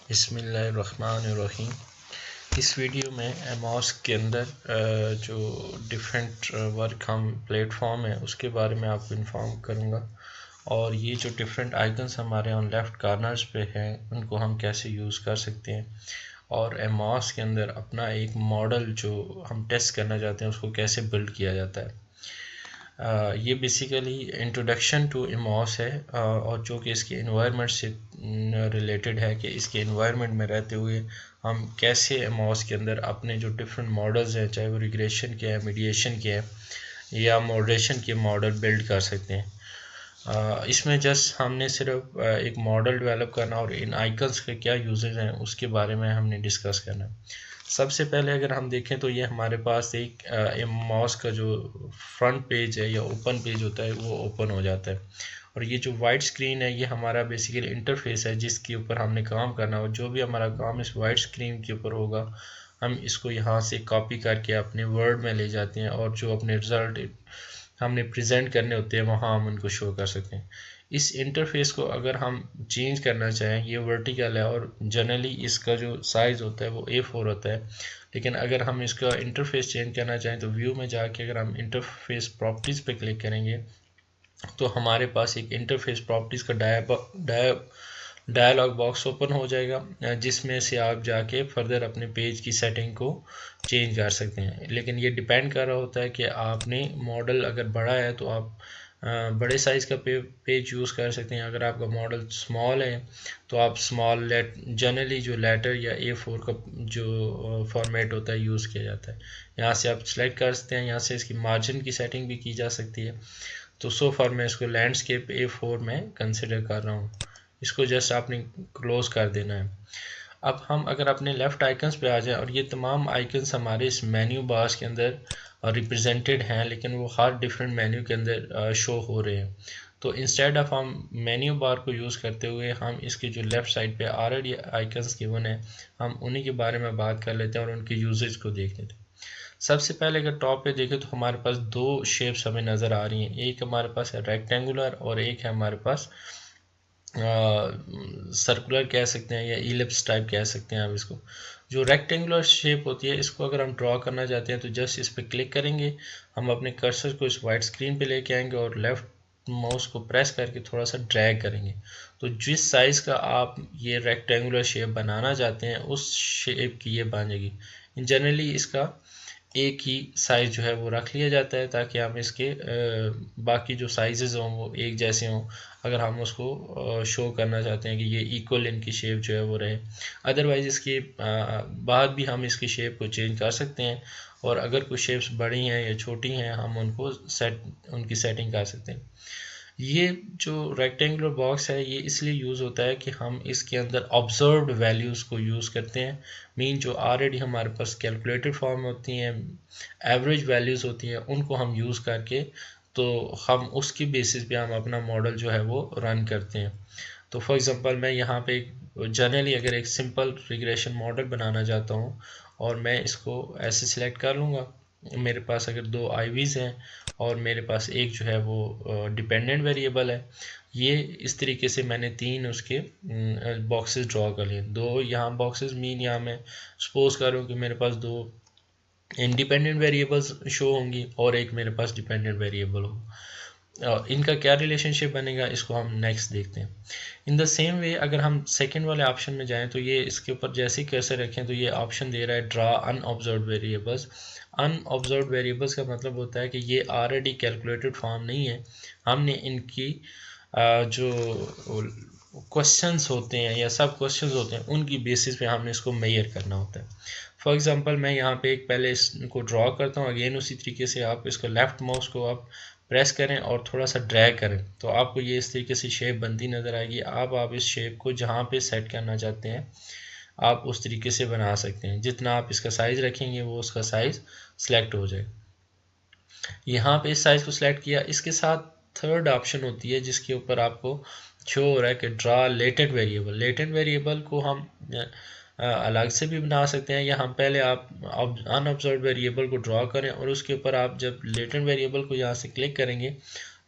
बिस्मिल्लाहिर्रहमानिर्रहीम। इस वीडियो में एमॉस के अंदर जो डिफरेंट वर्क हम प्लेटफॉर्म है उसके बारे में आपको इन्फॉर्म करूँगा, और ये जो डिफरेंट आइकन्स हमारे ऑन लेफ़्ट कॉर्नर्स पे हैं उनको हम कैसे यूज़ कर सकते हैं, और एमॉस के अंदर अपना एक मॉडल जो हम टेस्ट करना चाहते हैं उसको कैसे बिल्ड किया जाता है। ये बेसिकली इंट्रोडक्शन टू एमॉस है, और जो कि इसके इन्वायरमेंट से रिलेटेड है कि इसके इन्वायरमेंट में रहते हुए हम कैसे एमॉस के अंदर अपने जो डिफरेंट मॉडल्स हैं, चाहे वो रिग्रेशन के हैं, मीडिएशन के हैं या मॉडरेशन के मॉडल बिल्ड कर सकते हैं। इसमें जस्ट हमने सिर्फ एक मॉडल डेवलप करना और इन आइकन्स के क्या यूजेस हैं उसके बारे में हमने डिस्कस करना है। सबसे पहले अगर हम देखें तो ये हमारे पास एक मॉस का जो फ्रंट पेज है या ओपन पेज होता है वो ओपन हो जाता है, और ये जो वाइट स्क्रीन है ये हमारा बेसिकली इंटरफेस है जिसके ऊपर हमने काम करना हो। जो भी हमारा काम इस वाइट स्क्रीन के ऊपर होगा हम इसको यहाँ से कॉपी करके अपने वर्ड में ले जाते हैं, और जो अपने रिज़ल्ट हमने प्रेजेंट करने होते हैं वहाँ हम उनको शो कर सकते हैं। इस इंटरफेस को अगर हम चेंज करना चाहें, ये वर्टिकल है और जनरली इसका जो साइज़ होता है वो A4 होता है, लेकिन अगर हम इसका इंटरफेस चेंज करना चाहें तो व्यू में जाके अगर हम इंटरफेस प्रॉपर्टीज़ पे क्लिक करेंगे तो हमारे पास एक इंटरफेस प्रॉपर्टीज़ का डायलॉग बॉक्स ओपन हो जाएगा, जिसमें से आप जाके फर्दर अपने पेज की सेटिंग को चेंज कर सकते हैं। लेकिन ये डिपेंड कर रहा होता है कि आपने मॉडल अगर बड़ा है तो आप बड़े साइज़ का पेज यूज़ कर सकते हैं। अगर आपका मॉडल स्मॉल है तो आप स्मॉल जनरली जो लेटर या A4 का जो फॉर्मेट होता है यूज़ किया जाता है। यहाँ से आप सेलेक्ट कर सकते हैं, यहाँ से इसकी मार्जिन की सेटिंग भी की जा सकती है। तो सो फार मैं इसको लैंडस्केप A4 में कंसिडर कर रहा हूँ। इसको जस्ट आपने क्लोज कर देना है। अब हम अगर अपने लेफ़्ट आइकन्स पे आ जाएं, और ये तमाम आइकन्स हमारे इस मेन्यू बार्स के अंदर रिप्रेजेंटेड हैं, लेकिन वो हर डिफरेंट मेन्यू के अंदर शो हो रहे हैं। तो इंस्टेड ऑफ हम मेन्यू बार को यूज़ करते हुए हम इसकी जो लेफ़्ट साइड पे ऑलरेडी आइकन्स गिवन है हम उन्हीं के बारे में बात कर लेते हैं और उनके यूजेज को देख लेते हैं। सबसे पहले अगर टॉप पे देखें तो हमारे पास दो शेप्स हमें नज़र आ रही हैं। एक हमारे पास है रेक्टेंगुलर और एक है हमारे पास सर्कुलर कह सकते हैं या इलिप्स टाइप कह सकते हैं आप इसको। जो रेक्टेंगुलर शेप होती है इसको अगर हम ड्रॉ करना चाहते हैं तो जस्ट इस पर क्लिक करेंगे, हम अपने कर्सर को इस वाइट स्क्रीन पे लेके आएंगे और लेफ़्ट माउस को प्रेस करके थोड़ा सा ड्रैग करेंगे, तो जिस साइज़ का आप ये रेक्टेंगुलर शेप बनाना चाहते हैं उस शेप की ये बनेगी। जनरली इसका एक ही साइज़ जो है वो रख लिया जाता है ताकि हम इसके बाकी जो साइजेज़ हों वो एक जैसे हों, अगर हम उसको शो करना चाहते हैं कि ये इक्वल इनकी शेप जो है वो रहे। अदरवाइज़ इसके बाद भी हम इसकी शेप को चेंज कर सकते हैं, और अगर कुछ शेप्स बड़ी हैं या छोटी हैं हम उनको उनकी सेटिंग कर सकते हैं। ये जो रेक्टेंगुलर बॉक्स है ये इसलिए यूज़ होता है कि हम इसके अंदर ऑब्जर्व्ड वैल्यूज़ को यूज़ करते हैं। मीन जो ऑलरेडी हमारे पास कैलकुलेटेड फॉर्म होती हैं, एवरेज वैल्यूज़ होती हैं, उनको हम यूज़ करके तो हम उसकी बेसिस पे हम अपना मॉडल जो है वो रन करते हैं। तो फॉर एग्ज़ाम्पल मैं यहाँ पे जनरली अगर एक सिंपल रिग्रेशन मॉडल बनाना चाहता हूँ और मैं इसको ऐसे सिलेक्ट कर लूँगा, मेरे पास अगर दो आईवीज़ हैं और मेरे पास एक जो है वो डिपेंडेंट वेरिएबल है, ये इस तरीके से मैंने तीन उसके बॉक्सेस ड्रॉ कर लिए। दो यहाँ बॉक्सेस मीन यहाँ मैं सपोज कर रहा हूँ कि मेरे पास दो इंडिपेंडेंट वेरिएबल्स शो होंगी और एक मेरे पास डिपेंडेंट वेरिएबल हो। इनका क्या रिलेशनशिप बनेगा इसको हम नेक्स्ट देखते हैं। इन द सेम वे अगर हम सेकेंड वाले ऑप्शन में जाएं तो ये इसके ऊपर जैसे ही कर्सर रखें तो ये ऑप्शन दे रहा है ड्रा अनऑब्जर्व्ड वेरिएबल्स। अनऑब्जर्व्ड वेरिएबल्स का मतलब होता है कि ये ऑलरेडी कैलकुलेटेड फॉर्म नहीं है, हमने इनकी जो क्वेश्चंस होते हैं या सब क्वेश्चंस होते हैं उनकी बेसिस पे हमने इसको मेजर करना होता है। फॉर एग्जांपल मैं यहाँ पे एक पहले इसको ड्रॉ करता हूँ, अगेन उसी तरीके से आप इसको लेफ़्ट माउस को आप प्रेस करें और थोड़ा सा ड्रैग करें तो आपको ये इस तरीके से शेप बनती नज़र आएगी। आप इस शेप को जहाँ पे सेट करना चाहते हैं आप उस तरीके से बना सकते हैं। जितना आप इसका साइज़ रखेंगे वो उसका साइज़ सेलेक्ट हो जाएगा। यहाँ पे इस साइज़ को सिलेक्ट किया, इसके साथ थर्ड ऑप्शन होती है जिसके ऊपर आपको शो हो रहा है कि draw latent variable. Latent variable को हम अलग से भी बना सकते हैं, या हम पहले आप अनऑब्जर्व्ड वेरिएबल को ड्रॉ करें और उसके ऊपर आप जब लेटेंट वेरिएबल को यहाँ से क्लिक करेंगे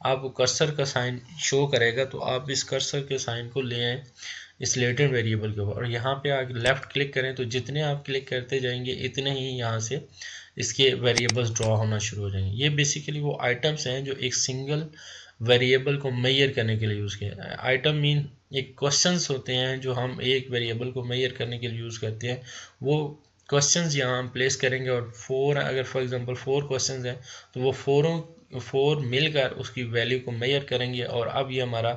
आपको कर्सर का साइन शो करेगा, तो आप इस कर्सर के साइन को ले आएँ इस लेटेंट वेरिएबल के ऊपर, और यहाँ पे आगे लेफ़्ट क्लिक करें तो जितने आप क्लिक करते जाएंगे इतने ही यहाँ से इसके वेरिएबल्स ड्रॉ होना शुरू हो जाएंगे। ये बेसिकली वो आइटम्स हैं जो एक सिंगल वेरिएबल को मेजर करने के लिए यूज़ किया। आइटम मीन एक क्वेश्चंस होते हैं जो हम एक वेरिएबल को मेजर करने के लिए यूज़ करते हैं। वो क्वेश्चंस यहाँ हम प्लेस करेंगे, और अगर फॉर एग्जांपल 4 क्वेश्चंस हैं तो वो 4 मिलकर उसकी वैल्यू को मेजर करेंगे, और अब ये हमारा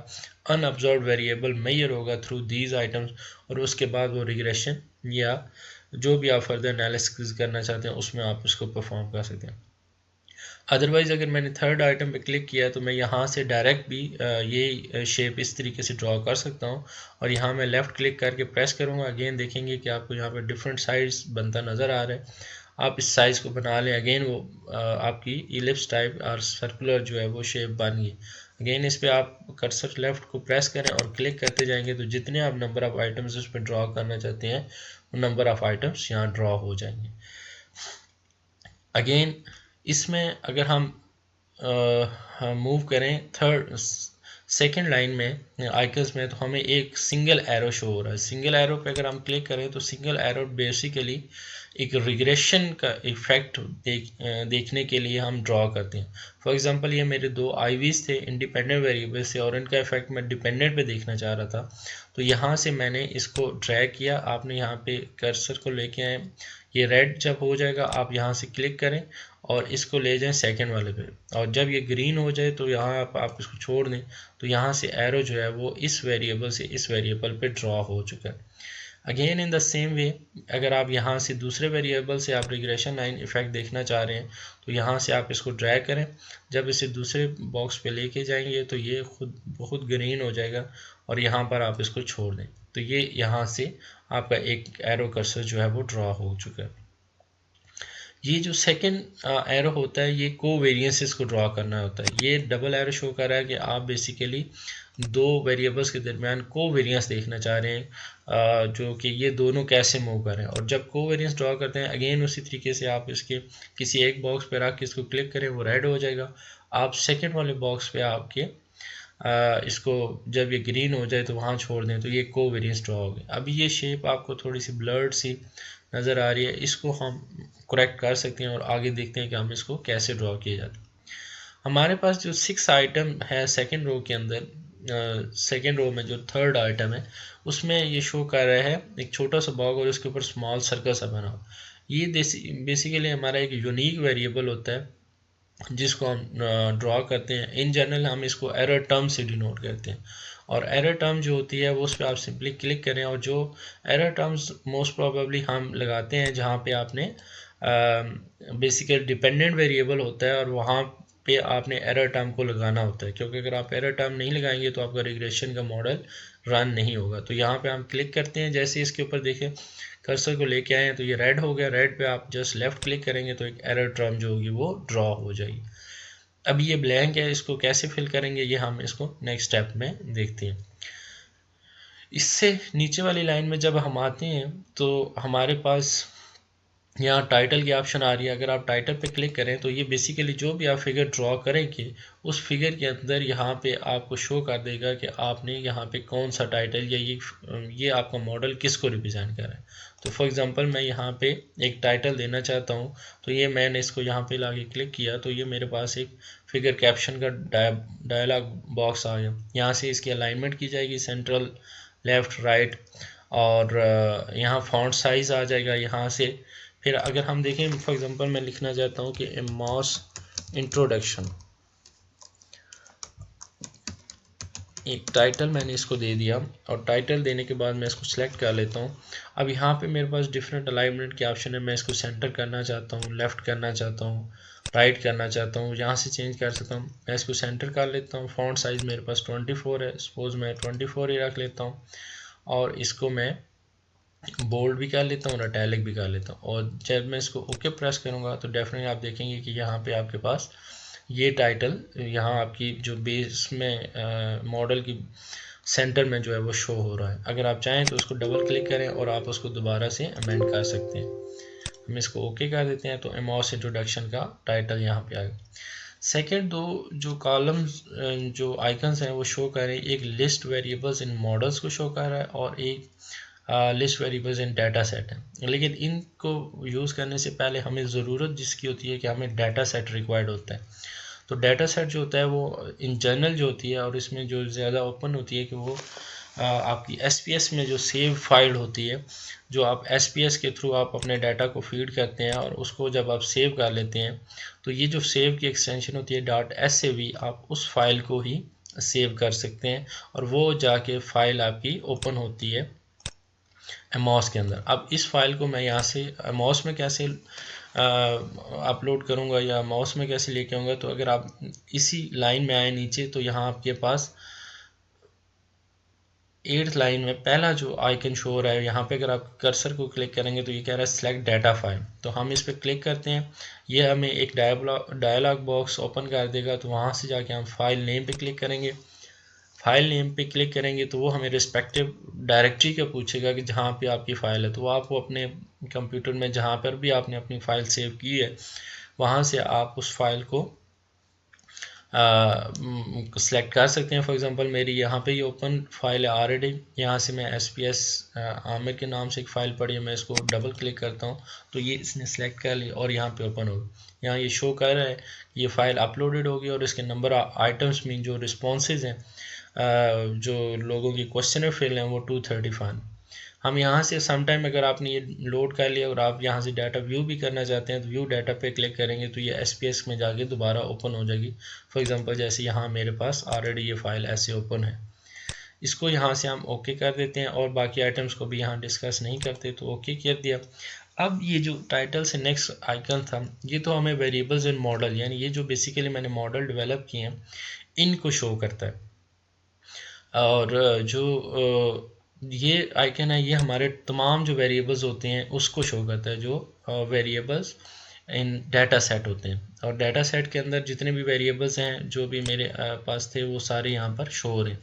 अनऑब्जर्व्ड वेरिएबल मेजर होगा थ्रू दीज आइटम्स, और उसके बाद वो रिग्रेशन या जो भी आप फर्दर एनालिसिस करना चाहते हैं उसमें आप उसको परफॉर्म कर सकते हैं। अदरवाइज़ अगर मैंने थर्ड आइटम पे क्लिक किया तो मैं यहाँ से डायरेक्ट भी ये शेप इस तरीके से ड्रॉ कर सकता हूँ, और यहाँ मैं लेफ़्ट क्लिक करके प्रेस करूँगा। अगेन देखेंगे कि आपको यहाँ पे डिफरेंट साइज़ बनता नज़र आ रहा है। आप इस साइज़ को बना लें। अगेन वो आपकी इलिप्स टाइप और सर्कुलर जो है वो शेप बन गई। अगेन इस पर आप कर्सर लेफ़्ट को प्रेस करें और क्लिक करते जाएंगे तो जितने आप नंबर ऑफ़ आइटम्स उस पर ड्रॉ करना चाहते हैं वो नंबर ऑफ़ आइटम्स यहाँ ड्रॉ हो जाएंगे। अगेन इसमें अगर हम मूव करें सेकेंड लाइन में आइकन्स में, तो हमें एक सिंगल एरो शो हो रहा है। सिंगल एरो पे अगर हम क्लिक करें तो सिंगल एरो बेसिकली एक रिग्रेशन का इफेक्ट देखने के लिए हम ड्रॉ करते हैं। फॉर एग्जांपल ये मेरे 2 आईवीज थे इंडिपेंडेंट वेरिएबल से, और इनका इफेक्ट मैं डिपेंडेंट पे देखना चाह रहा था। तो यहाँ से मैंने इसको ड्रैग किया। आपने यहाँ पे कर्सर को लेके आए, ये रेड जब हो जाएगा आप यहाँ से क्लिक करें और इसको ले जाएं सेकंड वाले पे, और जब ये ग्रीन हो जाए तो यहाँ आप इसको छोड़ दें तो यहाँ से एरो जो है वो इस वेरिएबल से इस वेरिएबल पे ड्रॉ हो चुका है। Again in the same way अगर आप यहाँ से दूसरे वेरिएबल से आप रिग्रेशन लाइन इफेक्ट देखना चाह रहे हैं तो यहाँ से आप इसको ड्रैग करें। जब इसे दूसरे बॉक्स पे लेके जाएंगे तो ये बहुत ग्रीन हो जाएगा, और यहाँ पर आप इसको छोड़ दें तो ये यहाँ से आपका एक एरो कर्सर जो है वो ड्रॉ हो चुका है। ये जो सेकंड एरो होता है ये कोवेरियंसेस को ड्रॉ करना होता है। ये डबल एरो शो कर रहा है कि आप बेसिकली 2 वेरिएबल्स के दरमियान कोवेरियंस देखना चाह रहे हैं, जो कि ये दोनों कैसे मूव कर रहे हैं। और जब कोवेरियंस ड्रॉ करते हैं अगेन उसी तरीके से आप इसके किसी एक बॉक्स पे रख के इसको क्लिक करें, वो रेड हो जाएगा। आप सेकेंड वाले बॉक्स पे आपके इसको जब ये ग्रीन हो जाए तो वहाँ छोड़ दें तो ये कोवेरियंस ड्रॉ हो गए। अभी ये शेप आपको थोड़ी सी ब्लर्ड सी नज़र आ रही है, इसको हम करेक्ट कर सकते हैं और आगे देखते हैं कि हम इसको कैसे ड्रॉ किए जाते हैं। हमारे पास जो 6 आइटम है सेकंड रो के अंदर, सेकंड रो में जो थर्ड आइटम है उसमें ये शो कर रहा है एक छोटा सा बॉक्स और उसके ऊपर स्मॉल सर्कल सा बना हो। ये बेसिकली हमारा एक यूनिक वेरिएबल होता है जिसको हम ड्रॉ करते हैं। इन जनरल हम इसको एरर टर्म से डिनोट करते हैं, और एरर टर्म जो होती है वो उस पर आप सिंपली क्लिक करें, और जो एरर टर्म्स मोस्ट प्रोबेबली हम लगाते हैं जहाँ पे आपने बेसिकली डिपेंडेंट वेरिएबल होता है और वहाँ पे आपने एरर टर्म को लगाना होता है, क्योंकि अगर आप एरर टर्म नहीं लगाएंगे तो आपका रिग्रेशन का मॉडल रन नहीं होगा। तो यहाँ पे हम क्लिक करते हैं, जैसे इसके ऊपर देखें कर्सर को लेके आए हैं तो ये रेड हो गया। रेड पे आप जस्ट लेफ्ट क्लिक करेंगे तो एक एरर टर्म जो होगी वो ड्रॉ हो जाएगी। अब ये ब्लैंक है, इसको कैसे फिल करेंगे ये हम इसको नेक्स्ट स्टेप में देखते हैं। इससे नीचे वाली लाइन में जब हम आते हैं तो हमारे पास यहाँ टाइटल की ऑप्शन आ रही है। अगर आप टाइटल पे क्लिक करें तो ये बेसिकली जो भी आप फिगर ड्रॉ करेंगे उस फिगर के अंदर यहाँ पे आपको शो कर देगा कि आपने यहाँ पे कौन सा टाइटल या ये आपका मॉडल किसको रिप्रेजेंट कर रहा है। तो फॉर एग्जांपल मैं यहाँ पे एक टाइटल देना चाहता हूँ, तो ये मैंने इसको यहाँ पे लाके क्लिक किया तो ये मेरे पास एक फिगर कैप्शन का डायलॉग बॉक्स आ गया। यहाँ से इसकी अलाइनमेंट की जाएगी सेंट्रल, लेफ़्ट, राइट, और यहाँ फॉन्ट साइज़ आ जाएगा यहाँ से। फिर अगर हम देखें फॉर एग्जांपल मैं लिखना चाहता हूँ कि एमॉस इंट्रोडक्शन, एक टाइटल मैंने इसको दे दिया, और टाइटल देने के बाद मैं इसको सेलेक्ट कर लेता हूँ। अब यहाँ पे मेरे पास डिफरेंट अलाइनमेंट के ऑप्शन है। मैं इसको सेंटर करना चाहता हूँ, लेफ़्ट करना चाहता हूँ, राइट करना चाहता हूँ, यहाँ से चेंज कर सकता हूँ। मैं इसको सेंटर कर लेता हूँ। फॉन्ट साइज़ मेरे पास 24 है, सपोज मैं 24 ही रख लेता हूँ, और इसको मैं बोल्ड भी कर लेता हूँ और इटैलिक भी कर लेता हूँ। और जब मैं इसको ओके प्रेस करूँगा तो डेफिनेटली आप देखेंगे कि यहाँ पे आपके पास ये टाइटल यहाँ आपकी जो बेस में मॉडल की सेंटर में जो है वो शो हो रहा है। अगर आप चाहें तो उसको डबल क्लिक करें और आप उसको दोबारा से अमेंड कर सकते हैं। हम इसको ओके कर देते हैं तो एमॉस इंट्रोडक्शन का टाइटल यहाँ पे आ गया। सेकंड दो जो कॉलम्स जो आइकन्स हैं वो शो कर रहे हैं, एक लिस्ट वेरिएबल्स इन मॉडल्स को शो कर रहा है और एक list variables in data set है। लेकिन इनको यूज़ करने से पहले हमें ज़रूरत जिसकी होती है कि हमें डाटा सेट रिक्वायर्ड होता है। तो डाटा सेट जो होता है वो इन जनरल जो होती है और इसमें जो ज़्यादा ओपन होती है कि वो आपकी एसपीएस में जो सेव फाइल होती है, जो आप एसपीएस के थ्रू आप अपने डाटा को फीड करते हैं और उसको जब आप सेव कर लेते हैं तो ये जो सेव की एक्सटेंशन होती है .sav, आप उस फाइल को ही सेव कर सकते हैं और वो जाके फाइल आपकी ओपन होती है एमॉस के अंदर। अब इस फाइल को मैं यहाँ से एमॉस में कैसे अपलोड करूँगा या माउस में कैसे लेके आऊँगा, तो अगर आप इसी लाइन में आए नीचे तो यहाँ आपके पास 8th लाइन में पहला जो आइकन शो हो रहा है, यहाँ पे अगर आप कर्सर को क्लिक करेंगे तो ये कह रहा है सिलेक्ट डाटा फाइल। तो हम इस पर क्लिक करते हैं, ये हमें एक डायलॉग बॉक्स ओपन कर देगा। तो वहाँ से जाके हम फाइल नेम पे क्लिक करेंगे। फाइल नेम पे क्लिक करेंगे तो वो हमें रिस्पेक्टिव डायरेक्टरी का पूछेगा कि जहाँ पे आपकी फ़ाइल है। तो वो आपको अपने कंप्यूटर में जहाँ पर भी आपने अपनी फ़ाइल सेव की है वहाँ से आप उस फाइल को सेलेक्ट कर सकते हैं। फॉर एग्जांपल मेरी यहाँ पे ये ओपन फाइल है ऑलरेडी, यहाँ से मैं SPS आमिर के नाम से एक फ़ाइल पड़ी है, मैं इसको डबल क्लिक करता हूँ तो ये इसने सेलेक्ट कर ली और यहाँ पे ओपन होगी। यहाँ ये शो कर रहा है ये फ़ाइल अपलोडेड होगी और इसके नंबर आइटम्स मीन जो रिस्पॉन्सेज हैं जो लोगों की क्वेश्चन फिल हैं वो 235। हम यहाँ से समटाइम अगर आपने ये लोड कर लिया और आप यहाँ से डाटा व्यू भी करना चाहते हैं तो व्यू डाटा पे क्लिक करेंगे तो ये SPS में जाके दोबारा ओपन हो जाएगी। फॉर एग्जांपल जैसे यहाँ मेरे पास ऑलरेडी ये फाइल ऐसे ओपन है, इसको यहाँ से हम ओके कर देते हैं और बाकी आइटम्स को भी यहाँ डिस्कस नहीं करते तो ओके कर दिया। अब ये जो टाइटल से नेक्स्ट आइकन था ये तो हमें वेरिएबल्स इन मॉडल, यानी ये जो बेसिकली मैंने मॉडल डेवलप किए हैं इनको शो करता है। और जो ये आइकन है ये हमारे तमाम जो वेरिएबल्स होते हैं उसको शो करता है, जो वेरिएबल्स इन डाटा सेट होते हैं। और डाटा सेट के अंदर जितने भी वेरिएबल्स हैं जो भी मेरे पास थे वो सारे यहाँ पर शो हो रहे हैं।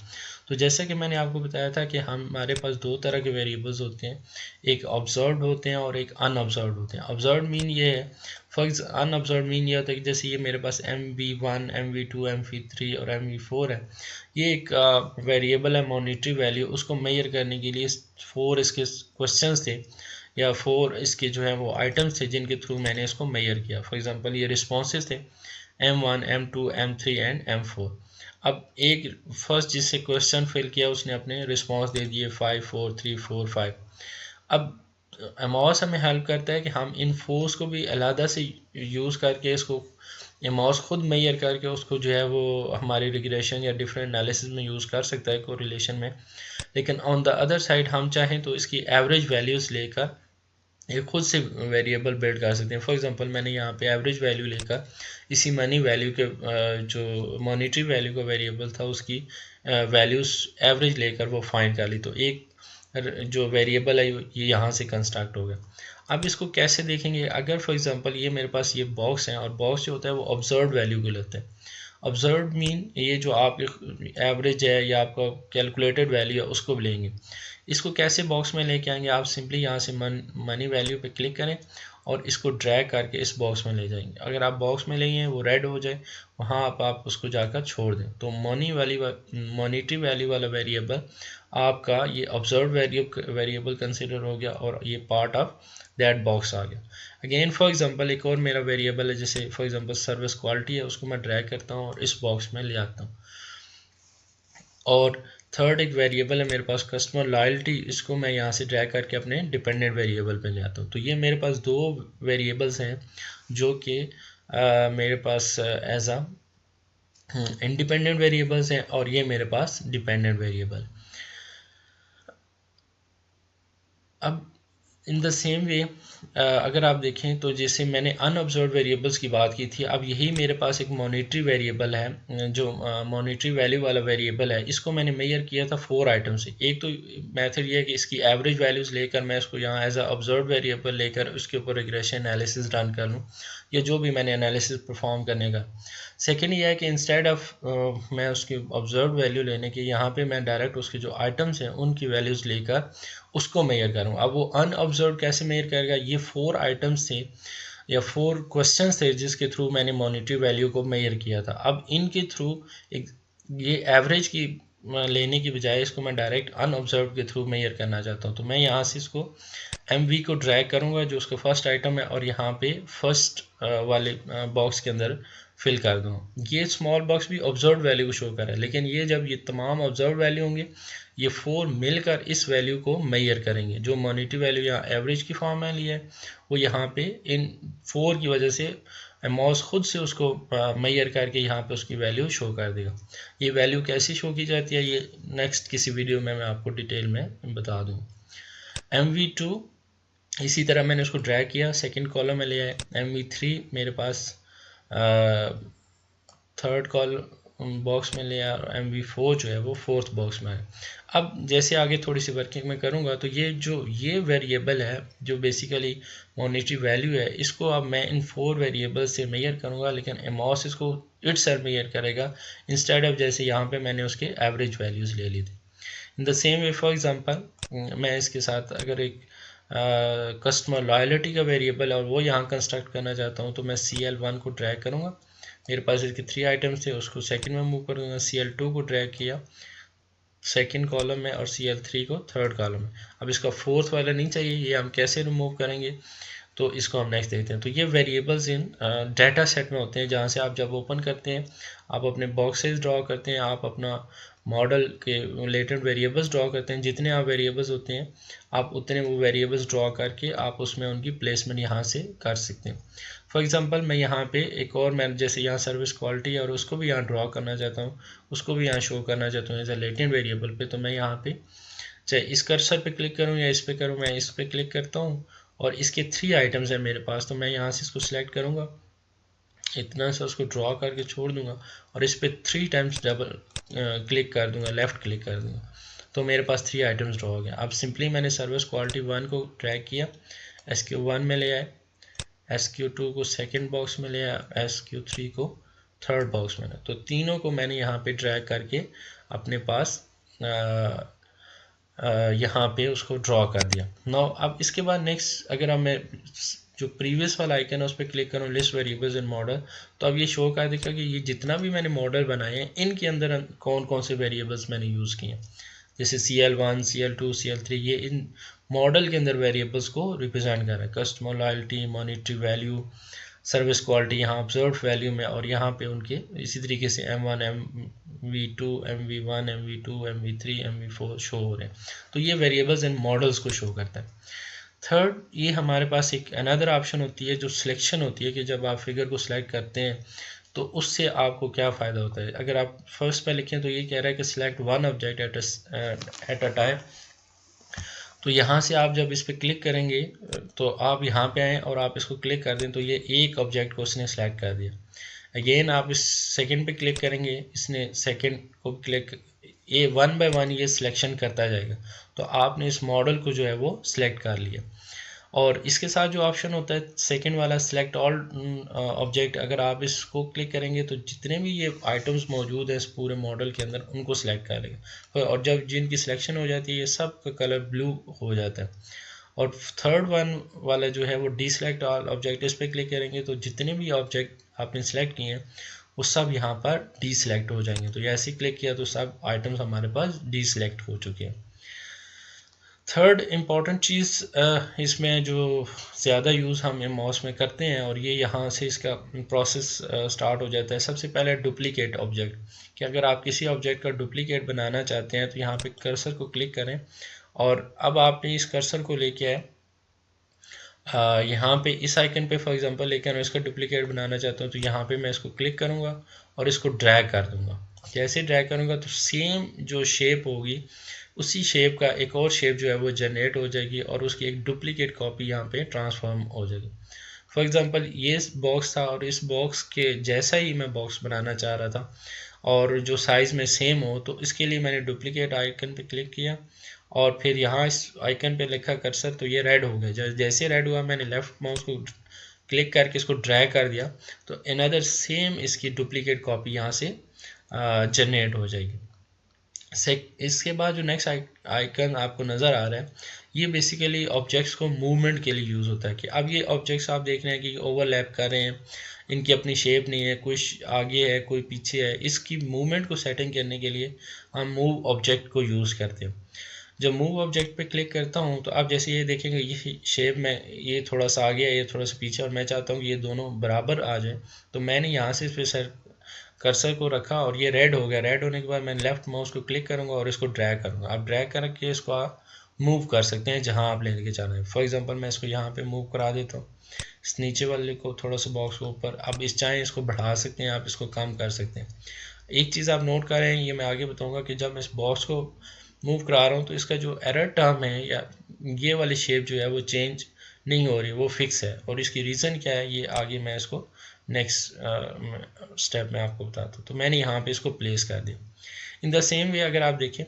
तो जैसा कि मैंने आपको बताया था कि हमारे पास दो तरह के वेरिएबल्स होते हैं, एक ऑब्जर्व्ड होते हैं और एक अनऑब्जर्व्ड होते हैं। ऑब्जर्व्ड मीन ये है, अनऑब्जर्व मीन ये होता है कि जैसे ये मेरे पास MV1 MV2 MV3 और MV4 है, ये एक वेरिएबल है मॉनिटरी वैल्यू, उसको मेजर करने के लिए 4 इसके क्वेश्चंस थे या 4 इसके जो है वो आइटम्स थे जिनके थ्रू मैंने इसको मेजर किया। फॉर एग्जांपल ये रिस्पॉन्सेज थे M1 M2 M3 and M4। अब एक फर्स्ट जिससे क्वेश्चन फिल किया उसने अपने रिस्पॉन्स दे दिए 5 4 3 4 5। अब एमॉस हमें हेल्प करता है कि हम इन फोर्स को भी अलहदा से यूज़ करके इसको एमॉस खुद मेजर करके उसको जो है वो हमारी रिग्रेशन या डिफरेंट एनालिसिस में यूज़ कर सकता है कोरिलेशन में। लेकिन ऑन द अदर साइड हम चाहें तो इसकी एवरेज वैल्यूज़ लेकर ये खुद से वेरिएबल बिल्ड कर सकते हैं। फॉर एग्जांपल मैंने यहाँ पे एवरेज वैल्यू लेकर इसी मनी वैल्यू के जो मॉनिटरी वैल्यू का वेरिएबल था उसकी वैल्यूज़ एवरेज लेकर वो फाइंड कर ली, तो एक जो वेरिएबल है ये यहाँ से कंस्ट्रक्ट हो गया। अब इसको कैसे देखेंगे, अगर फॉर एग्जांपल ये मेरे पास ये बॉक्स है और बॉक्स जो होता है वो ऑब्जर्व वैल्यू को लेता है। ऑब्जर्व मीन ये जो आप एवरेज है या आपका कैलकुलेटेड वैल्यू है उसको लेंगे। इसको कैसे बॉक्स में लेके आएंगे, आप सिंपली यहाँ से मनी वैल्यू पे क्लिक करें और इसको ड्रैग करके इस बॉक्स में ले जाएंगे। अगर आप बॉक्स में ले गए वो रेड हो जाए वहाँ आप उसको जाकर छोड़ दें तो मॉनिटरी वैल्यू वाला वेरिएबल आपका ये ऑब्जर्व वेरिएबल कंसिडर हो गया और ये पार्ट ऑफ दैट बॉक्स आ गया। अगेन फॉर एग्जांपल एक और मेरा वेरिएबल है, जैसे फॉर एग्जांपल सर्विस क्वालिटी है, उसको मैं ड्रैग करता हूँ और इस बॉक्स में ले आता हूँ। और थर्ड एक वेरिएबल है मेरे पास कस्टमर लॉयल्टी, इसको मैं यहाँ से ड्रैग करके अपने डिपेंडेंट वेरिएबल पे ले आता हूँ। तो ये मेरे पास दो वेरिएबल्स हैं जो कि मेरे पास एज अ इंडिपेंडेंट वेरिएबल्स हैं और ये मेरे पास डिपेंडेंट वेरिएबल। अब इन द सेम वे अगर आप देखें तो जैसे मैंने अनऑब्जर्व वेरिएबल्स की बात की थी, अब यही मेरे पास एक मॉनिटरी वेरिएबल है जो मॉनिटरी वैल्यू वाला वेरिएबल है। इसको मैंने मेजर किया था 4 आइटम से। एक तो मेथड ये है कि इसकी एवरेज वैल्यूज़ लेकर मैं इसको यहाँ एज अ ऑब्जर्व वेरिएबल लेकर उसके ऊपर रिग्रेशन एनालिसिस रन कर लूँ या जो भी मैंने एनालिसिस परफॉर्म करने का। सेकेंड ये है कि इंस्टेड ऑफ मैं उसकी ऑब्जर्व वैल्यू लेने की यहाँ पे मैं डायरेक्ट उसके जो आइटम्स हैं उनकी वैल्यूज़ लेकर उसको मेजर करूँ। अब वो अनऑब्जर्व कैसे मेजर करेगा, ये 4 आइटम्स थे या 4 क्वेश्चंस थे जिसके थ्रू मैंने मॉनिटरी वैल्यू को मेजर किया था। अब इनके थ्रू एक ये एवरेज की लेने की बजाय इसको मैं डायरेक्ट अनऑब्जर्व के थ्रू मेजर करना चाहता हूँ। तो मैं यहाँ से इसको MV को ड्रैग करूँगा जो उसका फर्स्ट आइटम है और यहाँ पे फर्स्ट वाले बॉक्स के अंदर फिल कर दूँगा। ये स्मॉल बॉक्स भी ऑब्जर्व वैल्यू को शो कर रहा है, लेकिन ये जब ये तमाम ऑब्जर्व वैल्यू होंगे ये 4 मिलकर इस वैल्यू को मेजर करेंगे। जो मॉनिटरी वैल्यू यहाँ एवरेज की फॉर्म में लिया है वो यहाँ पे इन 4 की वजह से एमॉस खुद से उसको मेजर करके यहाँ पे उसकी वैल्यू शो कर देगा। ये वैल्यू कैसे शो की जाती है ये नेक्स्ट किसी वीडियो में मैं आपको डिटेल में बता दूँ। MV2 इसी तरह मैंने उसको ड्रैग किया, सेकंड कॉलम में ले आया। MV3 मेरे पास थर्ड कॉलम बॉक्स में ले आया और MV4 जो है वो फोर्थ बॉक्स में है। अब जैसे आगे थोड़ी सी वर्किंग में करूँगा तो ये वेरिएबल है जो बेसिकली मॉनिटरी वैल्यू है, इसको अब मैं इन 4 वेरिएबल से मेजर करूँगा, लेकिन एमॉस इसको इटसेल्फ मेजर करेगा इंस्टेड ऑफ जैसे यहाँ पे मैंने उसके एवरेज वैल्यूज़ ले ली थी। In the same way for example मैं इसके साथ अगर एक कस्टमर लॉयल्टी का वेरिएबल और वो यहाँ कंस्ट्रक्ट करना चाहता हूँ तो मैं CL1 को ड्रैग करूँगा। मेरे पास इसके 3 आइटम्स थे, उसको सेकंड में मूव कर दूँगा। CL2 को ड्रैग किया सेकंड कॉलम में और CL3 को थर्ड कॉलम में। अब इसका फोर्थ वाला नहीं चाहिए, ये हम कैसे रिमूव करेंगे तो इसको हम नेक्स्ट देखते हैं। तो ये वेरिएबल्स इन डाटा सेट में होते हैं जहाँ से आप जब ओपन करते हैं आप अपने बॉक्सेस ड्रॉ करते हैं, आप अपना मॉडल के रिलेटेड वेरिएबल्स ड्रॉ करते हैं। जितने आप वेरिएबल्स होते हैं आप उतने वो वेरिएबल्स ड्रॉ करके आप उसमें उनकी प्लेसमेंट यहाँ से कर सकते हैं। फॉर एग्जांपल मैं यहाँ पे एक और मैं जैसे यहाँ सर्विस क्वालिटी है और उसको भी यहाँ ड्रॉ करना चाहता हूँ, उसको भी यहाँ शो करना चाहता हूँ एज ए लेटेंट वेरिएबल पे। तो मैं यहाँ पे चाहे इस कर्सर पे क्लिक करूँ या इस पे करूँ, मैं इस पे क्लिक करता हूँ और इसके 3 आइटम्स हैं मेरे पास। तो मैं यहाँ से इसको सिलेक्ट करूँगा, इतना सा उसको ड्रॉ करके छोड़ दूंगा और इस पर 3 टाइम्स डबल क्लिक कर दूंगा, लेफ़्ट क्लिक कर दूंगा, तो मेरे पास 3 आइटम्स ड्रॉ हो गए। अब सिंपली मैंने सर्विस क्वालिटी 1 को ट्रैक किया, SQ1 में ले आए, SQ2 को सेकंड बॉक्स में ले आया, SQ3 को थर्ड बॉक्स में। तो तीनों को मैंने यहाँ पे ड्रैग करके अपने पास यहाँ पे उसको ड्रॉ कर दिया। नाउ अब इसके बाद नेक्स्ट अगर अब मैं जो प्रीवियस वाला आइकन है उस पर क्लिक करूँ लिस्ट वेरिएबल्स इन मॉडल, तो अब ये शो कर देगा कि ये जितना भी मैंने मॉडल बनाए हैं इनके अंदर कौन कौन से वेरिएबल्स मैंने यूज़ किए हैं। जैसे CL1, CL2, CL3 ये इन मॉडल के अंदर वेरिएबल्स को रिप्रेजेंट कर रहा है। Customer loyalty, monetary value, service quality यहाँ ऑब्जर्व वैल्यू में, और यहाँ पे उनके इसी तरीके से M1, MV2, MV1, MV2, MV3, MV4 show हो रहे हैं। तो ये वेरिएबल्स इन मॉडल्स को शो करता है। थर्ड, ये हमारे पास एक अनदर ऑप्शन होती है जो सिलेक्शन होती है कि जब आप फिगर को सिलेक्ट करते हैं तो उससे आपको क्या फ़ायदा होता है। अगर आप फर्स्ट पे लिखें तो ये कह रहा है कि select one object at a time. तो यहाँ से आप जब इस पर क्लिक करेंगे तो आप यहाँ पे आएँ और आप इसको क्लिक कर दें तो ये एक ऑब्जेक्ट को उसने सेलेक्ट कर दिया। अगेन आप इस सेकंड पे क्लिक करेंगे, इसने सेकंड को क्लिक, ये 1 बाय 1 ये सिलेक्शन करता जाएगा। तो आपने इस मॉडल को जो है वो सिलेक्ट कर लिया। और इसके साथ जो ऑप्शन होता है सेकंड वाला सिलेक्ट ऑल ऑब्जेक्ट, अगर आप इसको क्लिक करेंगे तो जितने भी ये आइटम्स मौजूद है इस पूरे मॉडल के अंदर उनको सिलेक्ट करेगा, और जब जिनकी सिलेक्शन हो जाती है ये सब का कलर ब्लू हो जाता है। और थर्ड वन वाला जो है वो डी सिलेक्ट ऑल ऑब्जेक्ट, इस पर क्लिक करेंगे तो जितने भी ऑब्जेक्ट आपने सेलेक्ट किए हैं वो सब यहाँ पर डी सिलेक्ट हो जाएंगे। तो ऐसे क्लिक किया तो सब आइटम्स हमारे पास डी सिलेक्ट हो चुके हैं। थर्ड इम्पॉर्टेंट चीज़ इसमें जो ज़्यादा यूज़ हम माउस में करते हैं और ये यहाँ से इसका प्रोसेस स्टार्ट हो जाता है। सबसे पहले डुप्लीकेट ऑब्जेक्ट, कि अगर आप किसी ऑब्जेक्ट का डुप्लीकेट बनाना चाहते हैं तो यहाँ पे कर्सर को क्लिक करें और अब आपने इस कर्सर को लेके आए यहाँ पे इस आइकन पे फॉर एग्जांपल लेकर मैं इसका डुप्लीकेट बनाना चाहता हूँ तो यहाँ पे मैं इसको क्लिक करूँगा और इसको ड्रैग कर दूँगा। जैसे ड्रैग करूँगा तो सेम जो शेप होगी उसी शेप का एक और शेप जो है वो जनरेट हो जाएगी और उसकी एक डुप्लीकेट कॉपी यहाँ पे ट्रांसफॉर्म हो जाएगी। फॉर एग्जांपल ये बॉक्स था और इस बॉक्स के जैसा ही मैं बॉक्स बनाना चाह रहा था और जो साइज़ में सेम हो, तो इसके लिए मैंने डुप्लीकेट आइकन पे क्लिक किया और फिर यहाँ इस आइकन पे लिखा कर्सर, तो ये रेड हो गया। जैसे रेड हुआ मैंने लेफ़्ट माउस को क्लिक करके इसको ड्रैग कर दिया तो अनदर सेम इसकी डुप्लीकेट कॉपी यहाँ से जनरेट हो जाएगी। इसके बाद जो नेक्स्ट आइकन आपको नज़र आ रहा है ये बेसिकली ऑब्जेक्ट्स को मूवमेंट के लिए यूज़ होता है कि अब ये ऑब्जेक्ट्स आप देख रहे हैं कि ओवरलैप कर रहे हैं, इनकी अपनी शेप नहीं है, कुछ आगे है कोई पीछे है, इसकी मूवमेंट को सेटिंग करने के लिए हम मूव ऑब्जेक्ट को यूज़ करते हैं। जब मूव ऑब्जेक्ट पे क्लिक करता हूँ तो आप जैसे ये देखेंगे ये शेप में ये थोड़ा सा आगे है, ये थोड़ा सा पीछे, और मैं चाहता हूँ कि ये दोनों बराबर आ जाए। तो मैंने यहाँ से इस पे कर्सर को रखा और ये रेड हो गया। रेड होने के बाद मैं लेफ्ट माउस को क्लिक करूँगा और इसको ड्रैग करूँगा। आप ड्रैग करके इसको आप मूव कर सकते हैं जहाँ आप लेके जाना है। फॉर एग्जांपल मैं इसको यहाँ पे मूव करा देता हूँ, इस नीचे वाले को थोड़ा सा बॉक्स को ऊपर। अब इस चाहे इसको बढ़ा सकते हैं, आप इसको कम कर सकते हैं। एक चीज़ आप नोट करें, ये मैं आगे बताऊँगा कि जब मैं इस बॉक्स को मूव करा रहा हूँ तो इसका जो एरर टर्म है या ये वाली शेप जो है वो चेंज नहीं हो रही, वो फिक्स है। और इसकी रीज़न क्या है ये आगे मैं इसको नेक्स्ट स्टेप में आपको बताता हूँ। तो मैंने यहाँ पे इसको प्लेस कर दिया। इन द सेम वे अगर आप देखें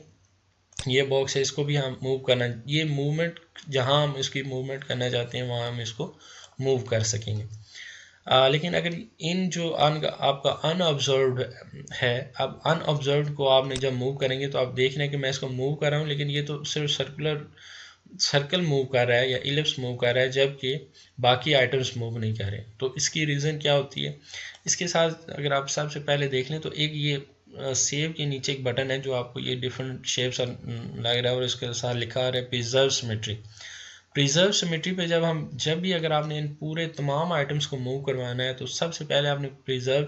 ये बॉक्स है, इसको भी हम मूव करना, ये मूवमेंट जहाँ हम इसकी मूवमेंट करना चाहते हैं वहाँ हम इसको मूव कर सकेंगे। लेकिन अगर इन जो आपका अनऑब्जर्व्ड है, अब अनऑब्जर्व्ड को आपने जब मूव करेंगे तो आप देख रहे हैं कि मैं इसको मूव कर रहा हूँ लेकिन ये तो सिर्फ सर्कल मूव कर रहा है या इलिप्स मूव कर रहा है, जबकि बाकी आइटम्स मूव नहीं कर रहे। तो इसकी रीज़न क्या होती है? इसके साथ अगर आप सबसे पहले देख लें तो एक ये सेव के नीचे एक बटन है जो आपको ये डिफरेंट शेप्स लग रहा है और इसके साथ लिखा आ रहा है प्रिजर्व सिमेट्री। प्रिजर्व सिमेट्री पे जब भी अगर आपने इन पूरे तमाम आइटम्स को मूव करवाना है तो सबसे पहले आपने प्रिजर्व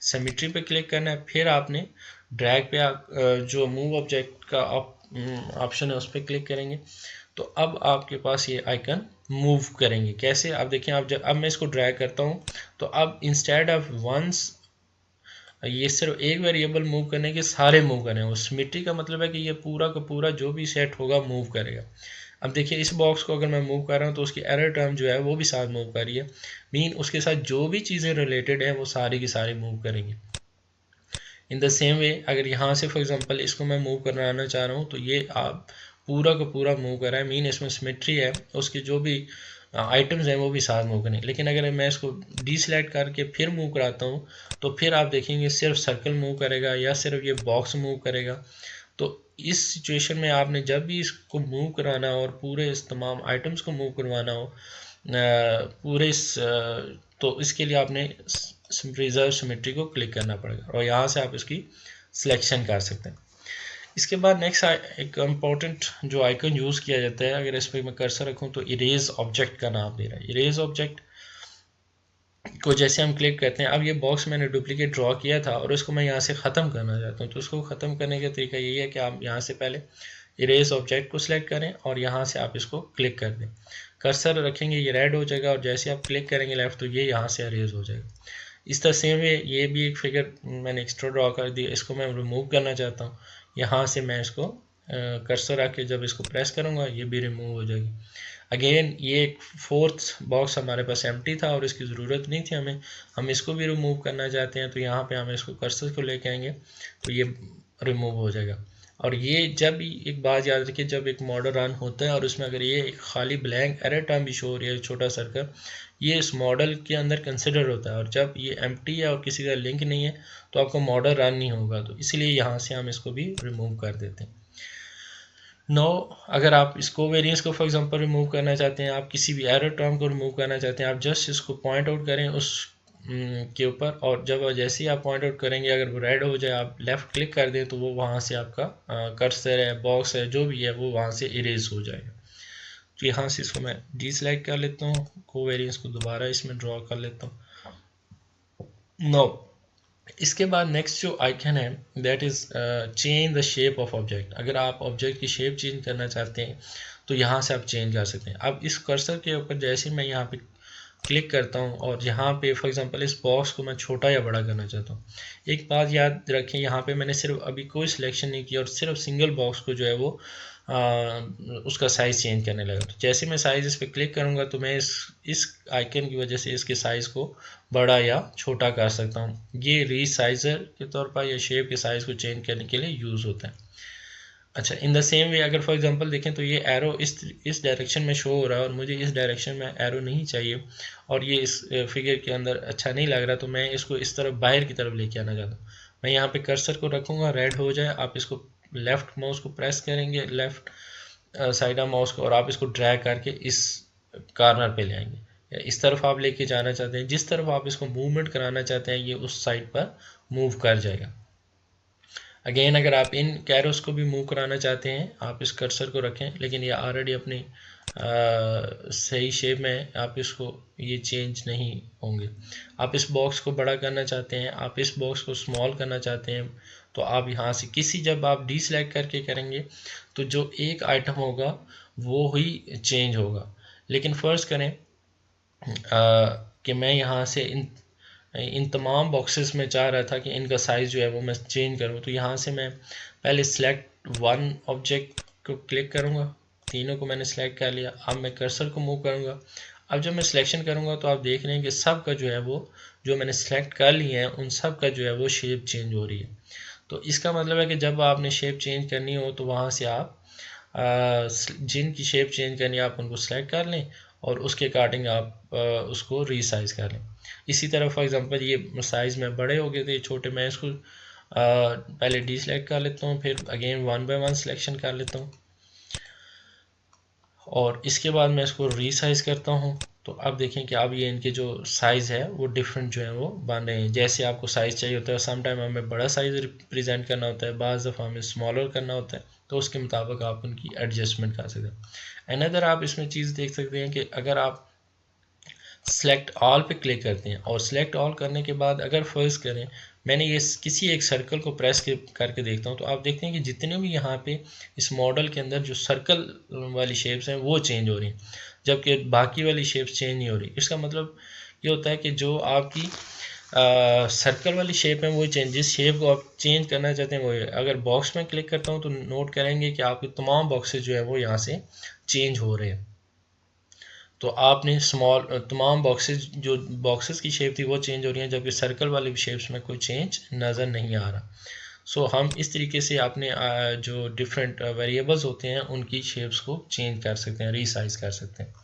सिमेट्री पे क्लिक करना है, फिर आपने ड्रैग पे जो मूव ऑब्जेक्ट का ऑप्शन है उस पर क्लिक करेंगे तो अब आपके पास ये आइकन मूव करेंगे। कैसे? आप देखें, अब मैं इसको ड्रैग करता हूँ तो अब इंस्टेड ऑफ वंस ये सिर्फ एक वेरिएबल मूव करने के सारे मूव करें। वो सिमेट्री का मतलब है कि ये पूरा का पूरा जो भी सेट होगा मूव करेगा। अब देखिए इस बॉक्स को अगर मैं मूव कर रहा हूँ तो उसकी एरर टर्म जो है वो भी साथ मूव कर रही है, मीन उसके साथ जो भी चीज़ें रिलेटेड है वो सारी की सारी मूव करेंगी। इन द सेम वे अगर यहाँ से फॉर एग्जांपल इसको मैं मूव कराना चाह रहा हूँ तो ये आप पूरा का पूरा मूव कर रहा है, मीन इसमें सिमेट्री है, उसके जो भी आइटम्स हैं वो भी साथ मूव करेंगे। लेकिन अगर मैं इसको डीसेलेक्ट करके फिर मूव कराता हूँ तो फिर आप देखेंगे सिर्फ सर्कल मूव करेगा या सिर्फ ये बॉक्स मूव करेगा। तो इस सिचुएशन में आपने जब भी इसको मूव कराना हो और पूरे इस तमाम आइटम्स को मूव करवाना हो पूरे इस तो इसके लिए आपने प्रिजर्व सिमेट्री को क्लिक करना पड़ेगा और यहाँ से आप इसकी सिलेक्शन कर सकते हैं। इसके बाद नेक्स्ट एक इम्पॉर्टेंट जो आइकन यूज़ किया जाता है, अगर इस पर मैं कर्सर रखूँ तो इरेज ऑब्जेक्ट का नाम दे रहा है। इरेज ऑब्जेक्ट को जैसे हम क्लिक करते हैं, अब ये बॉक्स मैंने डुप्लीकेट ड्रॉ किया था और इसको मैं यहाँ से ख़त्म करना चाहता हूँ। तो उसको ख़त्म करने का तरीका यही है कि आप यहाँ से पहले इरेज ऑब्जेक्ट को सिलेक्ट करें और यहाँ से आप इसको क्लिक कर दें। कर्सर रखेंगे ये रेड हो जाएगा और जैसे आप क्लिक करेंगे लेफ्ट तो ये यहाँ से इरेज हो जाएगा। इस तरह सेम वे ये भी एक फिगर मैंने एक्स्ट्रा ड्रॉ कर दिया, इसको मैं रिमूव करना चाहता हूँ। यहाँ से मैं इसको कर्सर आके जब इसको प्रेस करूँगा ये भी रिमूव हो जाएगी। अगेन ये एक फोर्थ बॉक्स हमारे पास एम्प्टी था और इसकी ज़रूरत नहीं थी हमें, हम इसको भी रिमूव करना चाहते हैं तो यहाँ पे हम इसको कर्सर को लेके आएंगे तो ये रिमूव हो जाएगा। और ये जब एक बात याद रखिए, जब एक मॉडल रन होता है और उसमें अगर ये एक खाली ब्लैंक एरर टर्म भी शो हो रही है छोटा सर्कल, ये इस मॉडल के अंदर कंसिडर होता है। और जब ये एम्प्टी है और किसी का लिंक नहीं है तो आपका मॉडल रन नहीं होगा, तो इसलिए यहाँ से हम इसको भी रिमूव कर देते हैं। नो अगर आप इसको वेरिएंस को फॉर एग्जांपल रिमूव करना चाहते हैं, आप किसी भी एरर टर्म को रिमूव करना चाहते हैं, आप जस्ट इसको पॉइंट आउट करें उस के ऊपर और जब जैसे ही आप पॉइंट आउट करेंगे अगर वो रेड हो जाए आप लेफ़्ट क्लिक कर दें तो वो वहाँ से आपका कर्सर है, बॉक्स है, जो भी है वो वहाँ से इरेज हो जाएगा। तो यहाँ से इसको मैं डीसेलेक्ट कर लेता हूँ, कोवेरिएंस को दोबारा इसमें ड्रॉ कर लेता हूँ। नो इसके बाद नेक्स्ट जो आइकन है that is change the shape of object. अगर आप ऑब्जेक्ट की शेप चेंज करना चाहते हैं तो यहाँ से आप चेंज कर सकते हैं। अब इस कर्सर के ऊपर जैसे मैं यहाँ पे क्लिक करता हूँ और यहाँ पे फॉर एग्जांपल इस बॉक्स को मैं छोटा या बड़ा करना चाहता हूँ, एक बात याद रखें यहाँ पे मैंने सिर्फ अभी कोई सिलेक्शन नहीं किया और सिर्फ सिंगल बॉक्स को जो है वो उसका साइज़ चेंज करने लगा। तो जैसे मैं साइज़ इस पर क्लिक करूँगा तो मैं इस आइकन की वजह से इसके साइज़ को बड़ा या छोटा कर सकता हूँ। ये रीसाइजर के तौर पर या शेप के साइज़ को चेंज करने के लिए यूज़ होता है। अच्छा, इन द सेम वे अगर फॉर एग्जांपल देखें तो ये एरो इस डायरेक्शन में शो हो रहा है और मुझे इस डायरेक्शन में एरो नहीं चाहिए और ये इस फिगर के अंदर अच्छा नहीं लग रहा, तो मैं इसको इस तरफ बाहर की तरफ लेके आना चाहता हूँ। मैं यहाँ पे कर्सर को रखूँगा, रेड हो जाए, आप इसको लेफ़्ट माउस को प्रेस करेंगे, लेफ़्ट साइड ऑफ माउस को और आप इसको ड्रैग करके इस कॉर्नर पे ले आएंगे, या इस तरफ आप लेके जाना चाहते हैं, जिस तरफ आप इसको मूवमेंट कराना चाहते हैं ये उस साइड पर मूव कर जाएगा। अगेन अगर आप इन कैरोस को भी मूव कराना चाहते हैं आप इस कर्सर को रखें, लेकिन ये ऑलरेडी अपनी सही शेप में, आप इसको ये चेंज नहीं होंगे। आप इस बॉक्स को बड़ा करना चाहते हैं, आप इस बॉक्स को स्मॉल करना चाहते हैं, तो आप यहाँ से किसी, जब आप डी सेलेक्ट करके करेंगे तो जो एक आइटम होगा वो ही चेंज होगा। लेकिन फ़र्ज़ करें कि मैं यहाँ से इन तमाम बॉक्सेस में चाह रहा था कि इनका साइज़ जो है वो मैं चेंज करूँ, तो यहाँ से मैं पहले सिलेक्ट वन ऑब्जेक्ट को क्लिक करूँगा, तीनों को मैंने सेलेक्ट कर लिया। अब मैं कर्सर को मूव करूँगा। अब जब मैं सिलेक्शन करूँगा तो आप देख रहे हैं कि सब का जो है वो, जो मैंने सेलेक्ट कर लिए हैं उन सब का जो है वो शेप चेंज हो रही है। तो इसका मतलब है कि जब आपने शेप चेंज करनी हो तो वहाँ से आप जिनकी शेप चेंज करनी है आप उनको सेलेक्ट कर लें और उसके अकॉर्डिंग आप उसको रीसाइज कर लें। इसी तरह फॉर एग्जांपल ये साइज़ में बड़े हो गए थे, छोटे, मैं इसको पहले डी सेलेक्ट कर लेता हूँ, फिर again one by one selection कर लेता हूँ और इसके बाद मैं इसको रीसाइज करता हूँ। तो अब देखें कि अब ये इनके जो साइज़ है वो डिफरेंट जो है वो बन रहे हैं। जैसे आपको साइज़ चाहिए होता है, सम टाइम हमें बड़ा साइज़ रिप्रेजेंट करना होता है, बाज़ दफ़ा हमें स्मॉलर करना होता है, तो उसके मुताबिक आप उनकी एडजस्टमेंट कर सकते हैं। अनदर आप इसमें चीज़ देख सकते हैं कि अगर आप सेलेक्ट ऑल पे क्लिक करते हैं और सेलेक्ट ऑल करने के बाद अगर फर्ज करें मैंने ये किसी एक सर्कल को प्रेस करके देखता हूँ, तो आप देखते हैं कि जितने भी यहाँ पे इस मॉडल के अंदर जो सर्कल वाली शेप्स हैं वो चेंज हो रही हैं, जबकि बाकी वाली शेप्स चेंज नहीं हो रही। इसका मतलब ये होता है कि जो आपकी सर्कल वाली शेप है वो चेंज, जिस शेप को आप चेंज करना चाहते हैं वो है। अगर बॉक्स में क्लिक करता हूँ तो नोट करेंगे कि आपके तमाम बॉक्सेस जो है वो यहाँ से चेंज हो रहे हैं। तो आपने तमाम बॉक्सेस की शेप थी वो चेंज हो रही हैं, जबकि सर्कल वाली शेप्स में कोई चेंज नज़र नहीं आ रहा। सो हम इस तरीके से अपने जो डिफरेंट वेरिएबल्स होते हैं उनकी शेप्स को चेंज कर सकते हैं, रीसाइज कर सकते हैं।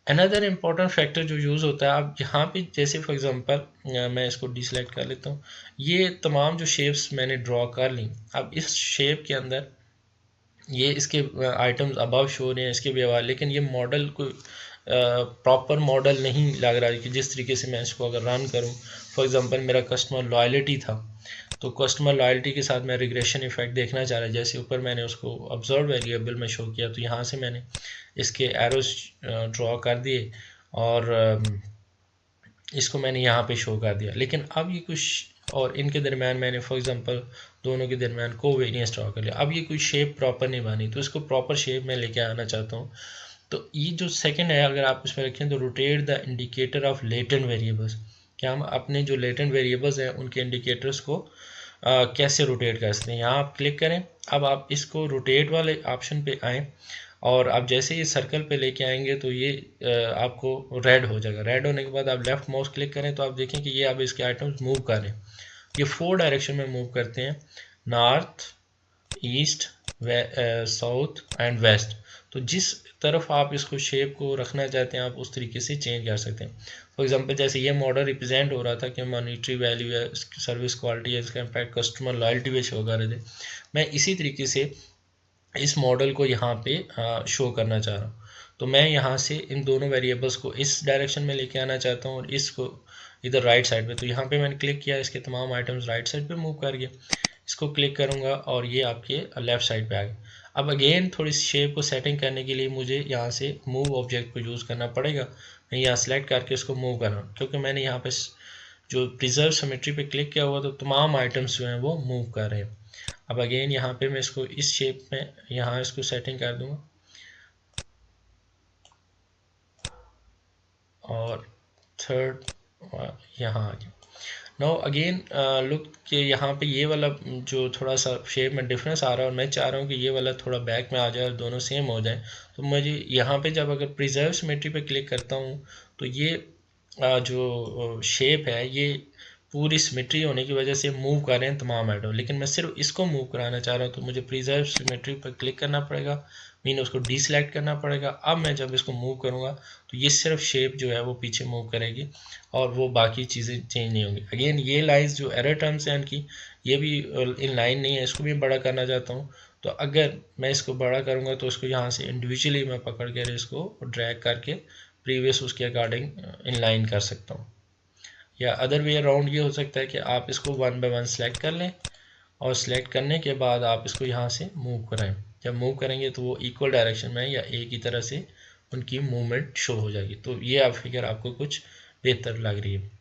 अनदर इम्पॉर्टेंट फैक्टर जो यूज़ होता है, आप यहाँ पे जैसे फॉर एग्जांपल मैं इसको डिसलेक्ट कर लेता हूँ, ये तमाम जो शेप्स मैंने ड्रॉ कर ली, अब इस शेप के अंदर ये इसके आइटम्स अबव शो हो रहे हैं इसके व्यवहार, लेकिन ये मॉडल को प्रॉपर मॉडल नहीं लग रहा है कि जिस तरीके से मैं इसको अगर रन करूं। फॉर एग्जांपल मेरा कस्टमर लॉयल्टी था, तो कस्टमर लॉयल्टी के साथ मैं रिग्रेशन इफेक्ट देखना चाह रहा है। जैसे ऊपर मैंने उसको ऑब्जर्व वेरिएबल में शो किया, तो यहाँ से मैंने इसके एरोज ड्रॉ कर दिए और इसको मैंने यहाँ पे शो कर दिया। लेकिन अब ये कुछ और इनके दरमियान मैंने फॉर एग्जांपल दोनों के दरमियान कोवेरियंस ड्रॉ कर लिया। अब ये कोई शेप प्रॉपर नहीं बनी, तो इसको प्रॉपर शेप में लेके आना चाहता हूँ। तो ये जो सेकंड है अगर आप इसमें रखें तो rotate the indicator of latent variables, क्या हम अपने जो लेटेंट वेरिएबल्स हैं उनके इंडिकेटर्स को कैसे रोटेट कर सकते हैं। यहाँ आप क्लिक करें, अब आप इसको रोटेट वाले ऑप्शन पे आएँ और आप जैसे ही सर्कल पे लेके आएंगे तो ये आपको रेड हो जाएगा। रेड होने के बाद आप लेफ़्ट माउस क्लिक करें तो आप देखें कि ये अब इसके आइटम्स मूव कर रहे हैं। ये 4 डायरेक्शन में मूव करते हैं, north, east, south and west. तो जिस तरफ आप इसको शेप को रखना चाहते हैं आप उस तरीके से चेंज कर सकते हैं। फॉर एग्जांपल जैसे ये मॉडल रिप्रेजेंट हो रहा था कि मॉनिटरी वैल्यू है, सर्विस क्वालिटी है, इसका इम्पैक्ट कस्टमर लॉयल्टी पे शो कर रहे थे, मैं इसी तरीके से इस मॉडल को यहाँ पे शो करना चाह रहा हूँ। तो मैं यहाँ से इन दोनों वेरिएबल्स को इस डायरेक्शन में लेके आना चाहता हूँ और इसको इधर राइट साइड पे। तो यहाँ पे मैंने क्लिक किया, इसके तमाम आइटम्स राइट साइड पे मूव कर गए। इसको क्लिक करूँगा और ये आपके लेफ़्ट साइड पे आ गए। अब अगेन थोड़ी सी शेप को सेटिंग करने के लिए मुझे यहाँ से मूव ऑब्जेक्ट को यूज़ करना पड़ेगा। मैं यहाँ सेलेक्ट करके इसको मूव कर रहा हूँ, क्योंकि मैंने यहाँ पे जो प्रिजर्व सिमेट्री पे क्लिक किया हुआ तो तमाम आइटम्स जो हैं वो मूव कर रहे हैं। अब अगेन यहाँ पे मैं इसको इस शेप में यहाँ इसको सेटिंग कर दूंगा और थर्ड यहाँ आ गया। नाउ अगेन लुक कि यहाँ पे ये वाला जो थोड़ा सा शेप में डिफरेंस आ रहा है और मैं चाह रहा हूँ कि ये वाला थोड़ा बैक में आ जाए और दोनों सेम हो जाए। तो मुझे यहाँ पे जब अगर प्रिजर्व सिमेट्री पे क्लिक करता हूँ तो ये जो शेप है ये पूरी सिमेट्री होने की वजह से मूव कर रहे हैं तमाम आइटम, लेकिन मैं सिर्फ इसको मूव कराना चाह रहा हूँ। तो मुझे प्रिजर्व सिमेट्री पर क्लिक करना पड़ेगा, मीन उसको डीसेलेक्ट करना पड़ेगा। अब मैं जब इसको मूव करूँगा तो ये सिर्फ शेप जो है वो पीछे मूव करेगी और वो बाकी चीज़ें चेंज नहीं होंगी। अगेन ये लाइन्स जो एरर टर्म्स हैं इनकी, ये भी इन लाइन नहीं है, इसको भी बड़ा करना चाहता हूँ तो अगर मैं इसको बड़ा करूँगा तो इसको यहाँ से इंडिविजुअली मैं पकड़ कर इसको ड्रैग करके प्रीवियस उसके अकॉर्डिंग इनलाइन कर सकता हूँ। या अदर वे अराउंड ये हो सकता है कि आप इसको 1 बाय 1 सेलेक्ट कर लें और सिलेक्ट करने के बाद आप इसको यहाँ से मूव कराएं। जब मूव करेंगे तो वो इक्वल डायरेक्शन में या एक ही तरह से उनकी मूवमेंट शो हो जाएगी। तो ये आप फिगर आपको कुछ बेहतर लग रही है।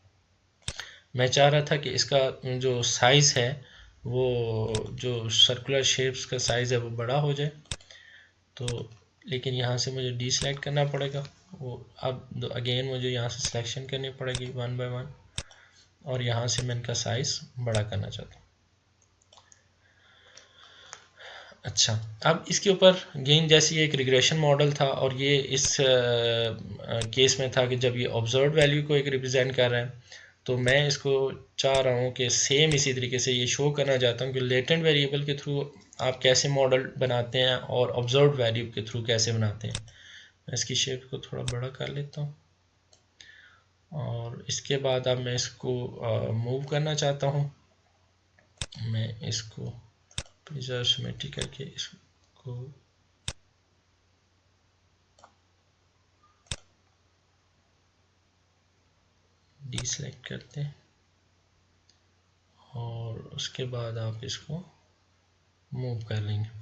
मैं चाह रहा था कि इसका जो साइज़ है वो जो सर्कुलर शेप्स का साइज़ है वो बड़ा हो जाए, तो लेकिन यहाँ से मुझे डी सेलेक्ट करना पड़ेगा। वो अब अगेन मुझे यहाँ से सिलेक्शन करनी पड़ेगी 1 बाय 1 और यहाँ से मैं इनका साइज़ बड़ा करना चाहता हूँ। अच्छा, अब इसके ऊपर गेन जैसे एक रिग्रेशन मॉडल था और ये इस केस में था कि जब ये ऑब्जर्व वैल्यू को एक रिप्रेजेंट कर रहा है, तो मैं इसको चाह रहा हूँ कि सेम इसी तरीके से ये शो करना चाहता हूँ कि लेटेंट वेरिएबल के थ्रू आप कैसे मॉडल बनाते हैं और ऑब्जर्व वैल्यू के थ्रू कैसे बनाते हैं। मैं इसकी शेप को थोड़ा बड़ा कर लेता हूँ और इसके बाद अब मैं इसको मूव करना चाहता हूँ। मैं इसको प्रिजर्व सिमेट्री करके इसको डीसेलेक्ट करते हैं और उसके बाद आप इसको मूव कर लेंगे।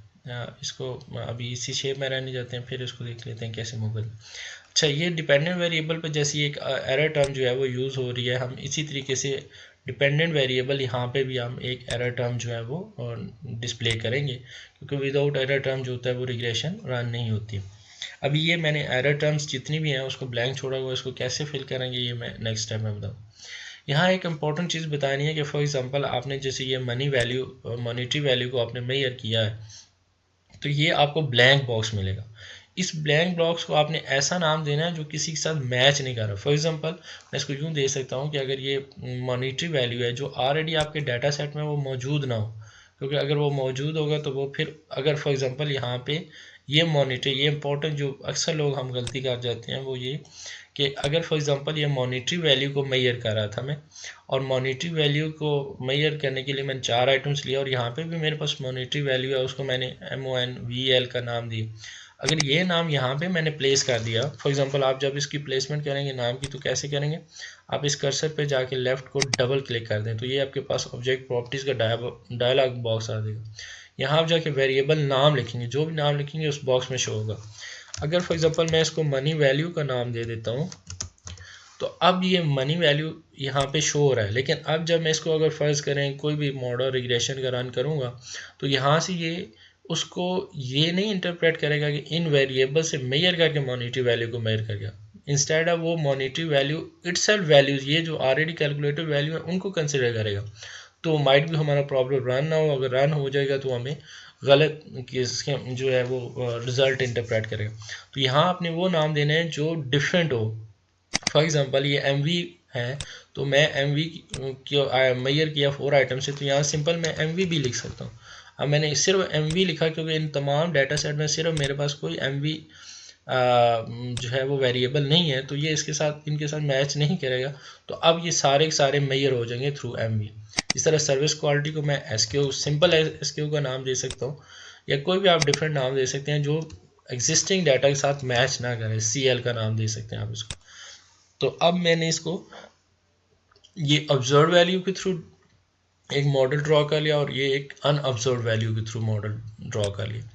इसको अभी इसी शेप में रहने जाते हैं, फिर इसको देख लेते हैं कैसे मूव करते हैं। अच्छा, ये डिपेंडेंट वेरिएबल पर जैसी एक एरर टर्म जो है वो यूज़ हो रही है, हम इसी तरीके से डिपेंडेंट वेरिएबल यहाँ पे भी हम एक एरर टर्म जो है वो डिस्प्ले करेंगे, क्योंकि विदाउट एरर टर्म जो होता है वो रिग्रेशन रन नहीं होती। अभी ये मैंने एरर टर्म्स जितनी भी हैं उसको ब्लैंक छोड़ा हुआ, इसको कैसे फिल करेंगे ये मैं नेक्स्ट स्टेप में बताऊँ। यहाँ एक इंपॉर्टेंट चीज़ बतानी है कि फॉर एग्जांपल आपने जैसे ये मॉनेटरी वैल्यू को आपने मेजर किया है, तो ये आपको ब्लैंक बॉक्स मिलेगा। इस ब्लैंक बॉक्स को आपने ऐसा नाम देना है जो किसी के साथ मैच नहीं कर रहा। फॉर एग्जांपल मैं इसको यूँ दे सकता हूँ कि अगर ये मॉनेटरी वैल्यू है जो ऑलरेडी आपके डाटा सेट में वो मौजूद ना हो, क्योंकि अगर वो मौजूद होगा तो वो फिर अगर फॉर एग्जांपल यहाँ पे ये मॉनेटरी, ये इंपॉर्टेंट जो अक्सर लोग हम गलती कर जाते हैं वो ये कि अगर फॉर एग्जांपल ये मॉनेटरी वैल्यू को मेजर कर रहा था मैं, और मॉनेटरी वैल्यू को मेजर करने के लिए मैंने 4 आइटम्स लिया और यहाँ पे भी मेरे पास मॉनेटरी वैल्यू है, उसको मैंने MONVL का नाम दिया। अगर ये नाम यहाँ पे मैंने प्लेस कर दिया, फॉर एग्जांपल आप जब इसकी प्लेसमेंट करेंगे नाम की तो कैसे करेंगे, आप इस कर्सर पे जाके लेफ़्ट को डबल क्लिक कर दें तो ये आपके पास ऑब्जेक्ट प्रॉपर्टीज़ का डायलॉग बॉक्स आ जाएगा। यहाँ आप जाके वेरिएबल नाम लिखेंगे, जो भी नाम लिखेंगे उस बॉक्स में शो होगा। अगर फॉर एग्जांपल मैं इसको मनी वैल्यू का नाम दे देता हूँ तो अब ये मनी वैल्यू यहाँ पे शो हो रहा है, लेकिन अब जब मैं इसको अगर फ़र्ज़ करें कोई भी मॉडल रिग्रेशन का रन करूँगा तो यहाँ से ये उसको ये नहीं इंटरप्रेट करेगा कि इन वेरिएबल से मेजर करके मॉनेटरी वैल्यू को मेजर करेगा। इंस्टेड ऑफ वो मॉनेटरी वैल्यू इटसेल्फ वैल्यूज़ ये जो ऑलरेडी कैलकुलेटेड वैल्यू है उनको कंसिडर करेगा। तो माइट भी हमारा प्रॉब्लम रन ना हो, अगर रन हो जाएगा तो हमें गलत किसके जो है वो रिज़ल्ट इंटरप्रेट करेगा। तो यहाँ आपने वो नाम देने हैं जो डिफरेंट हो। फॉर एग्जांपल ये MV है तो मैं MV की मेजर किया 4 आइटम से, तो यहाँ सिंपल मैं MV भी लिख सकता हूँ। अब मैंने सिर्फ MV लिखा क्योंकि इन तमाम डाटा सेट में सिर्फ मेरे पास कोई MV जो है वो वेरिएबल नहीं है, तो ये इसके साथ इनके साथ मैच नहीं करेगा। तो अब ये सारे के सारे मेजर हो जाएंगे थ्रू MV। इस तरह सर्विस क्वालिटी को मैं SQ सिंपल SQ का नाम दे सकता हूँ, या कोई भी आप डिफरेंट नाम दे सकते हैं जो एग्जिस्टिंग डाटा के साथ मैच ना करे। CL का नाम दे सकते हैं आप इसको। तो अब मैंने इसको ये ऑब्जर्व वैल्यू के थ्रू एक मॉडल ड्रॉ कर लिया और ये एक अनऑब्जर्व वैल्यू के थ्रू मॉडल ड्रॉ कर लिया।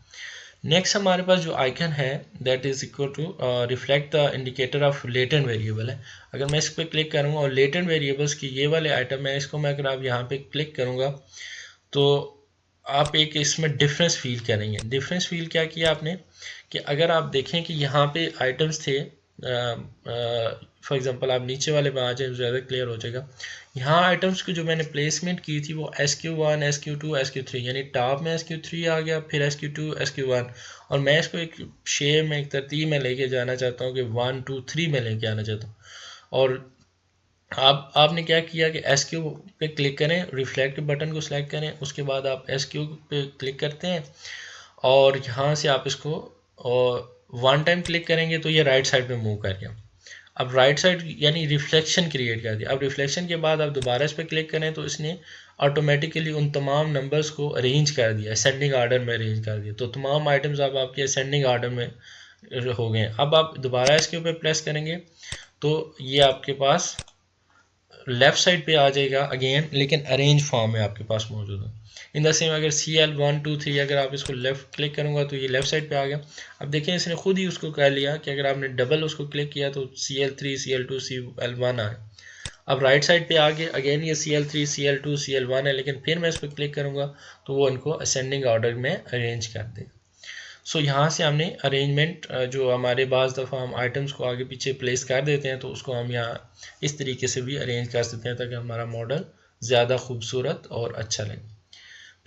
नेक्स्ट हमारे पास जो आइकन है that is equal to reflect the indicator of latent variable है। अगर मैं इस पर क्लिक करूँगा और लेटेंट वेरिएबल्स की ये वाले आइटम है, इसको मैं अगर आप यहाँ पे क्लिक करूँगा तो आप एक इसमें डिफरेंस फील करेंगे। डिफरेंस फील क्या किया आपने कि अगर आप देखें कि यहाँ पे आइटम्स थे, फॉर एग्जांपल आप नीचे वाले में आ जाए ज़्यादा क्लियर हो जाएगा। यहाँ आइटम्स की जो मैंने प्लेसमेंट की थी वो SQ1 SQ2 SQ3, यानी टॉप में SQ3 आ गया, फिर SQ2 SQ1, और मैं इसको एक शेप में एक तरतीब में लेके जाना चाहता हूँ कि 1 2 3 में लेके आना चाहता हूँ। और आपने क्या किया कि SQ पे क्लिक करें, रिफ्लेक्ट बटन को सिलेक्ट करें, उसके बाद आप SQ पे क्लिक करते हैं और यहाँ से आप इसको वन टाइम क्लिक करेंगे तो ये राइट साइड पे मूव कर गया। अब राइट साइड यानी रिफ्लेक्शन क्रिएट कर दिया। अब रिफ्लेक्शन के बाद आप दोबारा इस पर क्लिक करें तो इसने ऑटोमेटिकली उन तमाम नंबर्स को अरेंज कर दिया, असेंडिंग आर्डर में अरेंज कर दिया। तो तमाम आइटम्स अब आपके असेंडिंग आर्डर में हो गए। अब आप दोबारा इसके ऊपर प्रेस करेंगे तो ये आपके पास लेफ़्ट साइड पे आ जाएगा अगेन, लेकिन अरेंज फॉर्म में आपके पास मौजूद है। इन द सेम अगर CL123 अगर आप इसको लेफ़्ट क्लिक करूँगा तो ये लेफ़्ट साइड पे आ गया। अब देखें इसने खुद ही उसको कह लिया कि अगर आपने डबल उसको क्लिक किया तो CL3 CL2 CL1 आए। अब राइट साइड पे आ गए, अगेन ये CL3 CL2 CL1 है, लेकिन फिर मैं इस पर क्लिक करूँगा तो वो इनको असेंडिंग ऑर्डर में अरेंज कर देगा। सो यहाँ से हमने अरेंजमेंट जो हमारे बाज़ दफ़ा हम आइटम्स को आगे पीछे प्लेस कर देते हैं तो उसको हम यहाँ इस तरीके से भी अरेंज कर सकते हैं ताकि हमारा मॉडल ज़्यादा खूबसूरत और अच्छा लगे।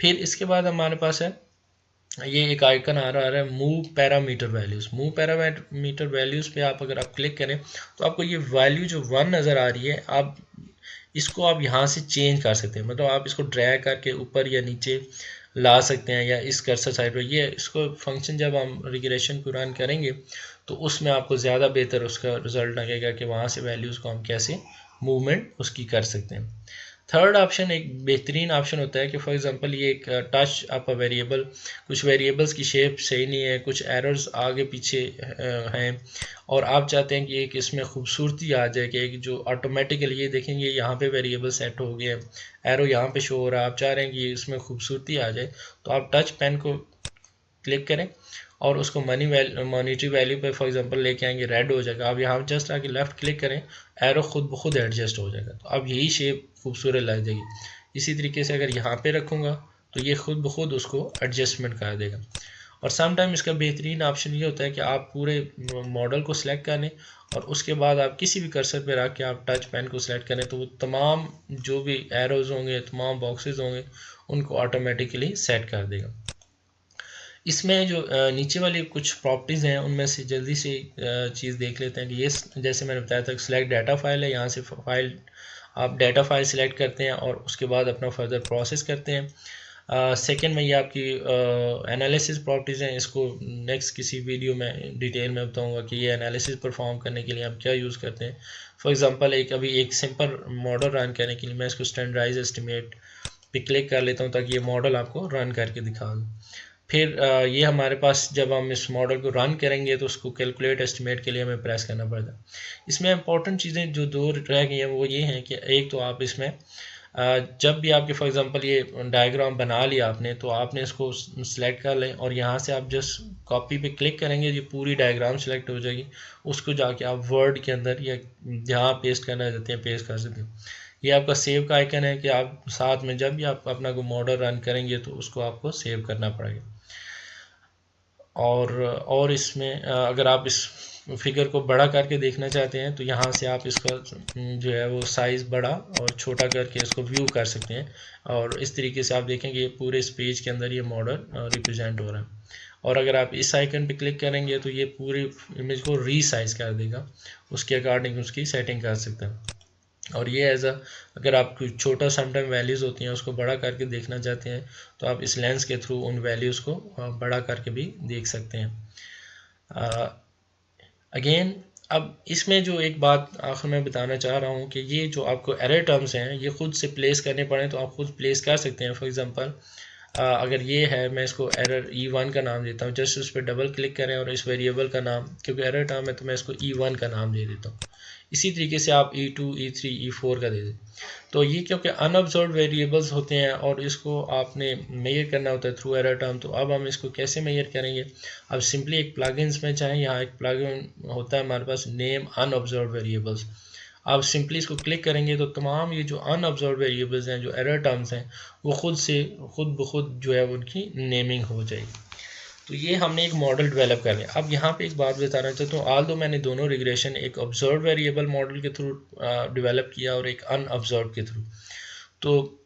फिर इसके बाद हमारे पास है ये एक आइकन आ रहा है move parameter values. Move parameter values पे आप अगर आप क्लिक करें तो आपको ये वैल्यू जो 1 नज़र आ रही है, आप इसको आप यहाँ से चेंज कर सकते हैं। मतलब आप इसको ड्रैग करके ऊपर या नीचे ला सकते हैं या इस कर्सर साइड पर। ये इसको फंक्शन जब हम रिग्रेशन को रन करेंगे तो उसमें आपको ज़्यादा बेहतर उसका रिजल्ट लगेगा कि वहाँ से वैल्यूज़ को हम कैसे मूवमेंट उसकी कर सकते हैं। थर्ड ऑप्शन एक बेहतरीन ऑप्शन होता है कि फॉर एग्जांपल ये एक टच आप वेरिएबल, कुछ वेरिएबल्स की शेप सही नहीं है, कुछ एरर्स आगे पीछे हैं और आप चाहते हैं कि एक इसमें खूबसूरती आ जाए कि एक जो ऑटोमेटिकली ये देखेंगे यहाँ पे वेरिएबल सेट हो गए हैं, एरो यहाँ पे शो हो रहा है, आप चाह रहे हैं कि इसमें खूबसूरती आ जाए तो आप टच पेन को क्लिक करें और उसको मॉनिटरी वैल्यू पे फॉर एग्जांपल लेके आएंगे, रेड हो जाएगा। आप यहाँ जस्ट आके लेफ्ट क्लिक करें, एरो खुद ब खुद एडजस्ट हो जाएगा। तो अब यही शेप खूबसूरत लग जाएगी। इसी तरीके से अगर यहाँ पे रखूँगा तो ये खुद ब खुद उसको एडजस्टमेंट कर देगा। और समटाइम इसका बेहतरीन ऑप्शन ये होता है कि आप पूरे मॉडल को सिलेक्ट कर लें और उसके बाद आप किसी भी कर्सर पे रख के आप टच पेन को सिलेक्ट करें तो वो तमाम जो भी एरोज होंगे, तमाम बॉक्सेस होंगे, उनको ऑटोमेटिकली सेट कर देगा। इसमें जो नीचे वाली कुछ प्रॉपर्टीज़ हैं उनमें से जल्दी से चीज़ देख लेते हैं कि ये जैसे मैंने बताया था सिलेक्ट डाटा फाइल है। यहाँ से फाइल आप डाटा फाइल सिलेक्ट करते हैं और उसके बाद अपना फर्दर प्रोसेस करते हैं। सेकंड में ये आपकी एनालिसिस प्रॉपर्टीज़ हैं। इसको नेक्स्ट किसी वीडियो में डिटेल में बताऊंगा कि ये एनालिसिस परफॉर्म करने के लिए हम क्या यूज़ करते हैं। फॉर एग्जांपल एक सिंपल मॉडल रन करने के लिए मैं इसको स्टैंडर्डाइज एस्टिमेट पे क्लिक कर लेता हूँ ताकि ये मॉडल आपको रन करके दिखा दूँ। फिर ये हमारे पास जब हम इस मॉडल को रन करेंगे तो उसको कैलकुलेट एस्टिमेट के लिए हमें प्रेस करना पड़ता है। इसमें इंपॉर्टेंट चीज़ें जो दो रह गई हैं वो ये हैं कि एक तो आप इसमें जब भी आपके फॉर एग्जांपल ये डायग्राम बना लिया आपने तो आपने इसको सिलेक्ट कर लें और यहाँ से आप जस्ट कॉपी पे क्लिक करेंगे, ये पूरी डायग्राम सिलेक्ट हो जाएगी। उसको जाके आप वर्ड के अंदर या जहाँ पेस्ट करना चाहते हैं पेस्ट कर सकते हैं। ये आपका सेव का आइकन है कि आप साथ में जब भी आप अपना कोई मॉडल रन करेंगे तो उसको आपको सेव करना पड़ेगा। और इसमें अगर आप इस फिगर को बड़ा करके देखना चाहते हैं तो यहाँ से आप इसका जो है वो साइज़ बड़ा और छोटा करके इसको व्यू कर सकते हैं और इस तरीके से आप देखेंगे ये पूरे इस पेज के अंदर ये मॉडल रिप्रेजेंट हो रहा है। और अगर आप इस आइकन पे क्लिक करेंगे तो ये पूरी इमेज को रीसाइज कर देगा, उसके अकॉर्डिंग उसकी सेटिंग कर सकते हैं। और ये अगर आप छोटा समटाइम वैल्यूज़ होती हैं उसको बड़ा करके देखना चाहते हैं तो आप इस लेंस के थ्रू उन वैल्यूज़ को बड़ा करके भी देख सकते हैं। अगेन अब इसमें जो एक बात आखिर में बताना चाह रहा हूँ कि ये जो आपको एरर टर्म्स हैं ये खुद से प्लेस करने पड़े तो आप खुद प्लेस कर सकते हैं। फॉर एग्जांपल अगर ये है, मैं इसको एरर E1 का नाम देता हूँ, जस्ट उस पर डबल क्लिक करें और इस वेरिएबल का नाम, क्योंकि एरर टर्म है तो मैं इसको E1 का नाम दे देता हूँ। इसी तरीके से आप E2 E3 E4 का दे दें। तो ये क्योंकि अनऑब्जर्व्ड वेरिएबल्स होते हैं और इसको आपने मेजर करना होता है थ्रू एरर टर्म, तो अब हम इसको कैसे मेजर करेंगे। अब सिंपली एक प्लगइन्स में चाहें, यहाँ एक प्लगइन होता है हमारे पास नेम अनऑब्जर्व्ड वेरिएबल्स। आप सिंपली इसको क्लिक करेंगे तो तमाम ये जो अनऑब्जर्व्ड वेरिएबल्स हैं, जो एरर टर्म्स हैं, वो खुद ब खुद जो है उनकी नेमिंग हो जाएगी। तो ये हमने एक मॉडल डेवलप कर लिया। अब यहाँ पे एक बात बताना चाहता हूँ, ऑल दो मैंने दोनों रिग्रेशन एक ऑब्जर्व वेरिएबल मॉडल के थ्रू डेवलप किया और एक अनऑब्जर्व के थ्रू, तो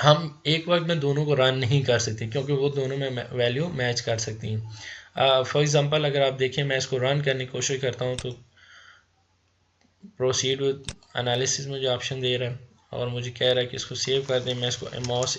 हम एक वक्त में दोनों को रन नहीं कर सकते क्योंकि वो दोनों में वैल्यू मैच कर सकती हैं। फॉर एग्जांपल अगर आप देखें मैं इसको रन करने की कोशिश करता हूँ तो प्रोसीड विद एनालिसिस मुझे ऑप्शन दे रहा है और मुझे कह रहा है कि इसको सेव कर दें। मैं इसको एमॉस